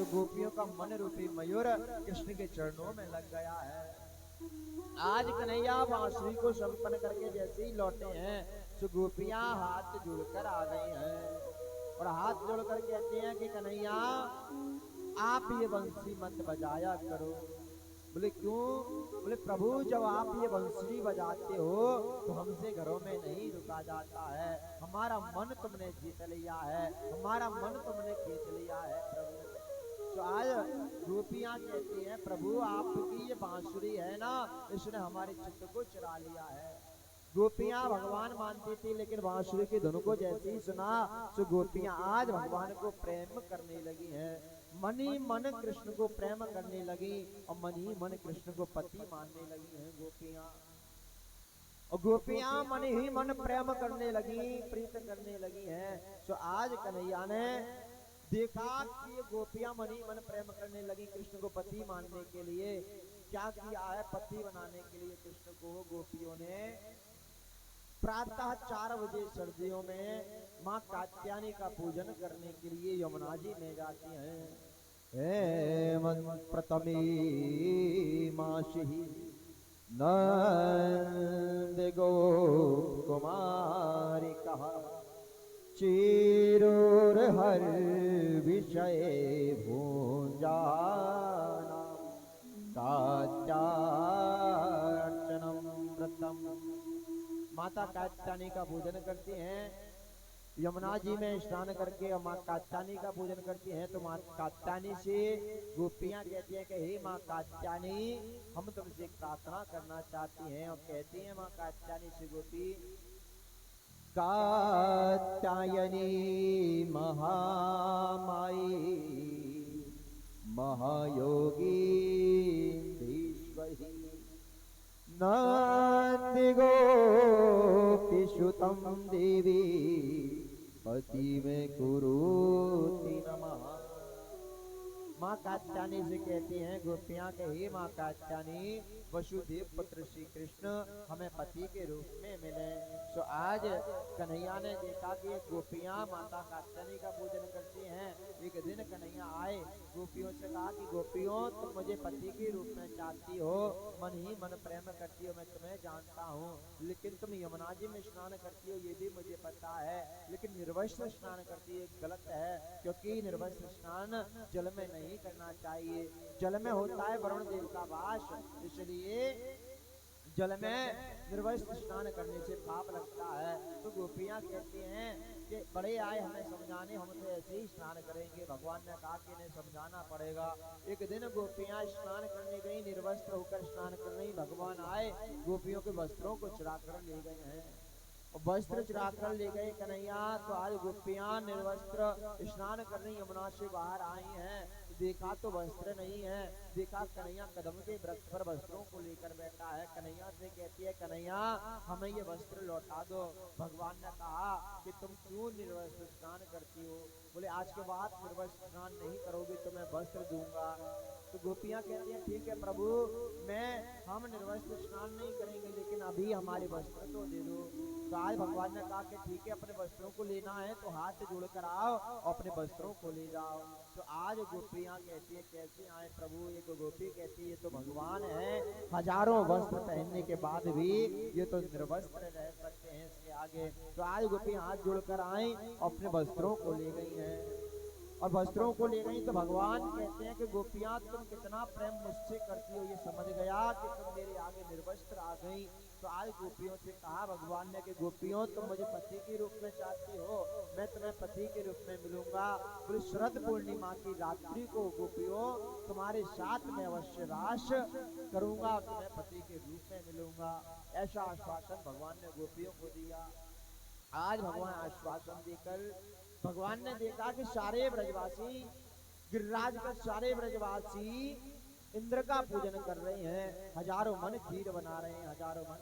तो गोपियों का मन रूपी मयूर कृष्ण के चरणों में लग गया है। आज कन्हैया बांसुरी को संपन्न करके जैसे ही लौटे हैं तो गोपियां हाथ जोड़कर आ गई हैं और हाथ जोड़कर कहते हैं कि कन्हैया आप ये बंसी मत बजाया करो। बोले क्यों? बोले प्रभु जब आप ये बंसुरी बजाते हो तो हमसे घरों में नहीं रुका जाता है, हमारा मन तुमने जीत लिया है, हमारा मन तुमने खींच लिया है प्रभु। तो आज गोपियां कहती हैं प्रभु आपकी ये बांसुरी है ना, इसने हमारे चित्त को चुरा लिया है। गोपियां भगवान मानती थी लेकिन बांसुरी की धुन को जैसे ही सुना तो गोपियां आज भगवान को प्रेम करने लगी हैं। मन ही मन कृष्ण को प्रेम करने लगी और मन ही मन कृष्ण को पति मानने लगी हैं गोपियां। और गोपियां मन ही मन प्रेम करने लगी, प्रीत करने लगी हैं। तो आज कन्हैया ने देखा कि ये गोपियां मन ही मन प्रेम करने लगी कृष्ण को पति मानने के लिए। क्या किया है पति बनाने के लिए कृष्ण को गोपियों ने? प्रातः 4 बजे सर्दियों में माँ कात्यायनी का पूजन करने के लिए यमुना जी में जाती हैं। प्रथमी मासी नंद गो कुमारी कहा चिरोर हर विषय भूंजाना कात्यार्चनम व्रतम। माता कात्यायनी का पूजन करती हैं, यमुना जी में स्नान करके माँ कात्यायनी का पूजन करती हैं। तो माँ कात्यायनी से गोपियां कहती हैं कि हे माँ कात्यायनी हम तुमसे प्रार्थना करना चाहती हैं। और कहती हैं माँ कात्यायनी से गोपी कात्यायनी महामाई महायोगी ईश्वरी नंदी गोपीसुतं देवी पति में कुरुति नमः। माँ कात्यायनी से कहती हैं गोपियां के हे माँ कात्यायनी वसुदेव पुत्र श्री कृष्ण हमें पति के रूप में मिले। तो आज कन्हैया ने देखा कि गोपियां माता कात्यायनी का पूजन करती हैं। एक दिन कन्हैया आए, गोपियों से कहा कि गोपियों तुम मुझे पति के रूप में चाहती हो, मन ही मन प्रेम करती हो, मैं तुम्हें जानता हूँ, लेकिन तुम यमुना जी में स्नान करती हो ये भी मुझे पता है, लेकिन निर्वस्त्र स्नान करती है गलत है, क्योंकि निर्वस्त्र स्नान जल में नहीं करना चाहिए। जल में होता है वरुण देव का वास, इसलिए जल में निर्वस्त्र स्नान करने से पाप लगता है। तो गोपियां कहती हैं कि बड़े आए हमें समझाने, हम तो ऐसे ही स्नान करेंगे। भगवान ने कहा कि इन्हें समझाना पड़ेगा। एक दिन गोपियां स्नान करने गई, निर्वस्त्र होकर स्नान कर रही। भगवान आए, गोपियों के वस्त्रों को चुरा कर ले गए हैं और वस्त्र चुरा कर ले गए कन्हैया। तो आज गोपियां निर्वस्त्र स्नान कर रही यमुना से बाहर आई हैं। देखा तो वस्त्र नहीं है, देखा कन्हैया कदम के वृक्ष पर वस्त्रों को लेकर बैठा है। कन्हैया से कहती है कन्हैया हमें ये वस्त्र लौटा दो। भगवान ने कहा कि तुम क्यों निर्वस्त्र स्नान करती हो? बोले आज के बाद निर्वस्त्र स्नान नहीं करोगे तो मैं वस्त्र दूंगा। तो गोपियां कहती हैं ठीक है प्रभु, हम निर्वस्त्र स्नान नहीं करेंगे, लेकिन अभी हमारे वस्त्र तो दे दो। तो आज भगवान ने कहा कि ठीक है अपने वस्त्रों को लेना है तो हाथ जोड़कर आओ और अपने वस्त्रों को ले जाओ। तो आज गोपियां कहती है कैसे आए प्रभु? एक गोपी कहती है तो भगवान है, हजारों वस्त्र पहनने के बाद भी ये तो निर्वस्त्र रह सकते हैं इसके आगे। तो आज गोपियां हाथ जोड़कर आई और अपने वस्त्रों को ले गई हैं और वस्त्रों को ले गई। तो भगवान कहते हैं कि गोपियां तुम कितना प्रेम मुझसे करती हो ये समझ गया कि तुम मेरे आगे निर्वस्त्र आ गई। तो आज गोपियों से कहा भगवान ने कि गोपियों तुम मुझे पति के रूप में चाहती हो, मैं तुम्हें पति के रूप में मिलूंगा। पूरी शरद पूर्णिमा की रात्रि को गोपियों तुम्हारे साथ में अवश्य वास करूंगा, तुम्हें पति के रूप में मिलूंगा। ऐसा आश्वासन भगवान ने गोपियों को दिया। आज भगवान आश्वासन देकर भगवान ने देखा कि सारे ब्रजवासी, गिरिराज का सारे ब्रजवासी इंद्र का पूजन कर रहे हैं, हजारों मन खीर बना रहे हैं, हजारों मन